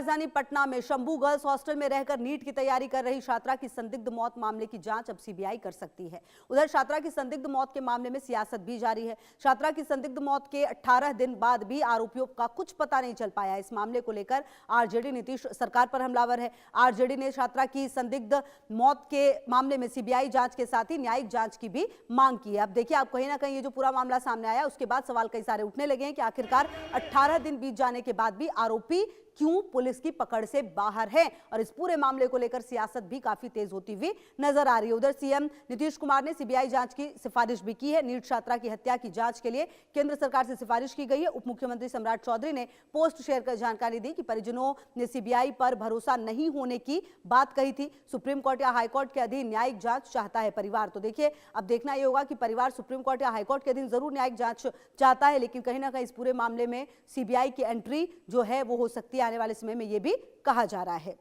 राजधानी पटना में Shambhu girls hostel में रहकर नीट की तैयारी कर रही छात्रा की संदिग्ध मौत मामले की जांच अब सीबीआई कर सकती है। उधर छात्रा की संदिग्ध मौत के मामले में सियासत भी जारी है। छात्रा की संदिग्ध मौत के 18 दिन बाद भी आरोपियों का कुछ पता नहीं चल पाया। इस मामले को लेकर आरजेडी नीतीश सरकार पर हमलावर है। आरजेडी ने छात्रा की संदिग्ध मौत के मामले में सीबीआई जांच के साथ ही न्यायिक जांच की भी मांग की है। अब देखिए, आप कहीं ना कहीं ये जो पूरा मामला सामने आया उसके बाद सवाल कई सारे उठने लगे हैं कि आखिरकार 18 दिन बीत जाने के बाद भी आरोपी क्यों पुलिस की पकड़ से बाहर है, और इस पूरे मामले को लेकर सियासत भी काफी तेज होती हुई नजर आ रही है। उधर सीएम नीतीश कुमार ने सीबीआई जांच की सिफारिश भी की है। नीट छात्रा की हत्या की जांच के लिए केंद्र सरकार से सिफारिश की गई है। उप मुख्यमंत्री सम्राट चौधरी ने पोस्ट शेयर कर जानकारी दी कि परिजनों ने सीबीआई पर भरोसा नहीं होने की बात कही थी। सुप्रीम कोर्ट या हाईकोर्ट के अधीन न्यायिक जांच चाहता है परिवार। तो देखिए, अब देखना यह होगा कि परिवार सुप्रीम कोर्ट या हाईकोर्ट के अधीन जरूर न्यायिक जांच चाहता है, लेकिन कहीं ना कहीं इस पूरे मामले में सीबीआई की एंट्री जो है वो हो सकती है आने वाले समय में, यह भी कहा जा रहा है।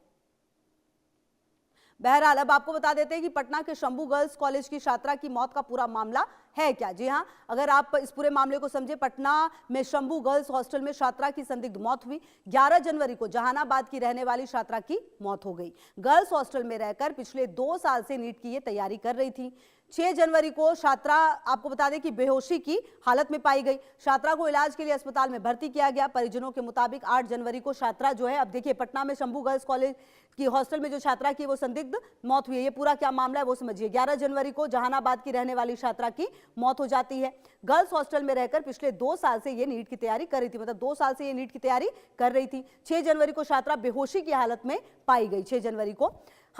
बहरहाल अब आपको बता देते हैं कि पटना के शंभू गर्ल्स कॉलेज की छात्रा की मौत का पूरा मामला है क्या। जी हां, अगर आप इस पूरे मामले को समझे, पटना में शंभू गर्ल्स हॉस्टल में छात्रा की संदिग्ध मौत हुई। 11 जनवरी को जहानाबाद की रहने वाली छात्रा की मौत हो गई। गर्ल्स हॉस्टल में रहकर पिछले 2 साल से नीट की ये तैयारी कर रही थी। 6 जनवरी को छात्रा, आपको बता दें कि बेहोशी की हालत में पाई गई। छात्रा को इलाज के लिए अस्पताल में भर्ती किया गया। परिजनों के मुताबिक 8 जनवरी को छात्रा जो है, अब देखिए पटना में शंभू गर्ल्स कॉलेज की हॉस्टल में जो छात्रा की वो संदिग्ध मौत हुई है, ये पूरा क्या मामला है वो समझिए। 11 जनवरी को जहानाबाद की रहने वाली छात्रा की मौत हो जाती है। गर्ल्स हॉस्टल में रहकर पिछले 2 साल से ये नीट की तैयारी कर रही थी, मतलब 2 साल से ये नीट की तैयारी कर रही थी। 6 जनवरी को छात्रा बेहोशी की हालत में पाई गई। 6 जनवरी को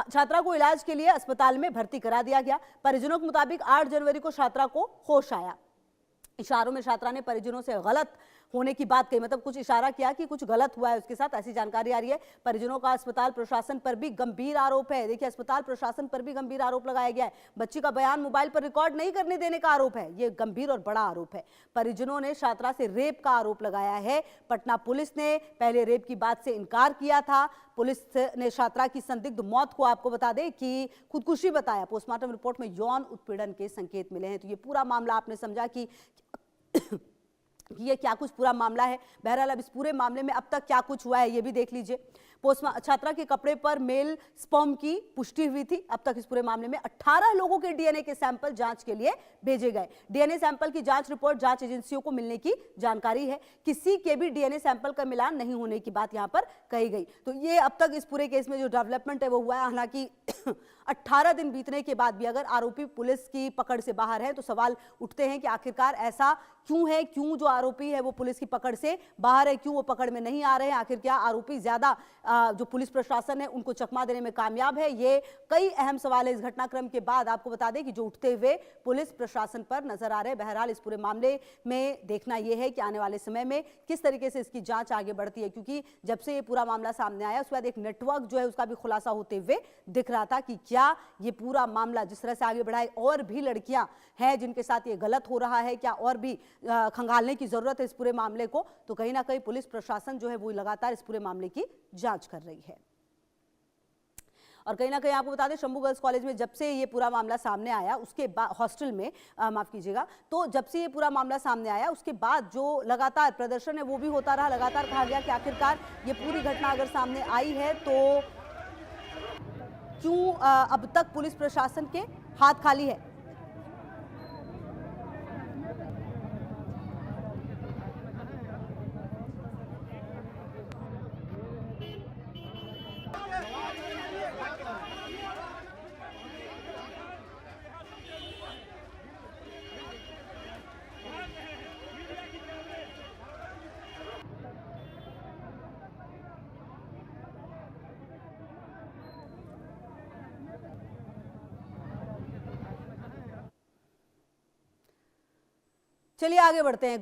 छात्रा को इलाज के लिए अस्पताल में भर्ती करा दिया गया। परिजनों के मुताबिक 8 जनवरी को छात्रा को होश आया। इशारों में छात्रा ने परिजनों से गलत होने की बात कही, मतलब कुछ इशारा किया कि कुछ गलत हुआ है उसके साथ, ऐसी जानकारी आ रही है। परिजनों का अस्पताल प्रशासन पर भी गंभीर आरोप है। देखिए, अस्पताल प्रशासन पर भी गंभीर आरोप लगाया गया है। बच्ची का बयान मोबाइल पर रिकॉर्ड नहीं करने देने का आरोप है। यह गंभीर और बड़ा आरोप है। परिजनों ने छात्रा से रेप का आरोप लगाया है। पटना पुलिस ने पहले रेप की बात से इनकार किया था। पुलिस ने छात्रा की संदिग्ध मौत को, आपको बता दें कि खुदकुशी बताया। पोस्टमार्टम रिपोर्ट में यौन उत्पीड़न के संकेत मिले हैं। तो ये पूरा मामला आपने समझा कि ये क्या कुछ पूरा मामला है। बहरहाल अब इस पूरे मामले में अब तक क्या कुछ हुआ है ये भी देख लीजिए। छात्रा के कपड़े पर मेल स्पर्म की पुष्टि हुई थी। अब तक इस पूरे मामले में 18 लोगों के डीएनए के सैंपल जांच के लिए भेजे गए। डीएनए सैंपल की जांच रिपोर्ट जांच एजेंसियों को मिलने की जानकारी है। किसी के भी डीएनए सैंपल का मिलान नहीं होने की बात यहां पर कही गई। तो ये अब तक इस पूरे केस में जो डेवलपमेंट है वो हुआ है। हालांकि 18 दिन बीतने के बाद भी अगर आरोपी पुलिस की पकड़ से बाहर है तो सवाल उठते हैं कि आखिरकार ऐसा क्यों है, क्यों जो आरोपी है वो पुलिस की पकड़ से बाहर है, क्यों वो पकड़ में नहीं आ रहे हैं। आखिर क्या आरोपी ज्यादा जो पुलिस प्रशासन है उनको चकमा देने में कामयाब है। ये कई अहम सवाल है इस घटनाक्रम के बाद, आपको बता दें कि जो उठते हुए पुलिस प्रशासन पर नजर आ रहे हैं। बहरहाल इस पूरे मामले में देखना यह है कि आने वाले समय में किस तरीके से इसकी जांच आगे बढ़ती है, क्योंकि जब से ये पूरा मामला सामने आया उसके बाद एक नेटवर्क जो है उसका भी खुलासा होते हुए दिख रहा था कि क्या ये पूरा मामला जिस तरह से आगे बढ़ा है, और भी लड़कियां हैं जिनके साथ ये गलत हो रहा है, क्या और भी खंगालने की जरूरत है इस पूरे मामले को। तो कहीं ना कहीं पुलिस प्रशासन जो है वो लगातार इस पूरे मामले की जांच कर रही है। और कहीं ना कहीं आपको बता दें, शंभू गर्ल्स कॉलेज में जब से ये पूरा मामला सामने आया उसके बाद, हॉस्टल में माफ कीजिएगा, तो जब से ये पूरा मामला सामने आया उसके बाद जो लगातार प्रदर्शन है वो भी होता रहा। लगातार कहा गया कि आखिरकार ये पूरी घटना अगर सामने आई है तो क्यों अब तक पुलिस प्रशासन के हाथ खाली है। चलिए आगे बढ़ते हैं।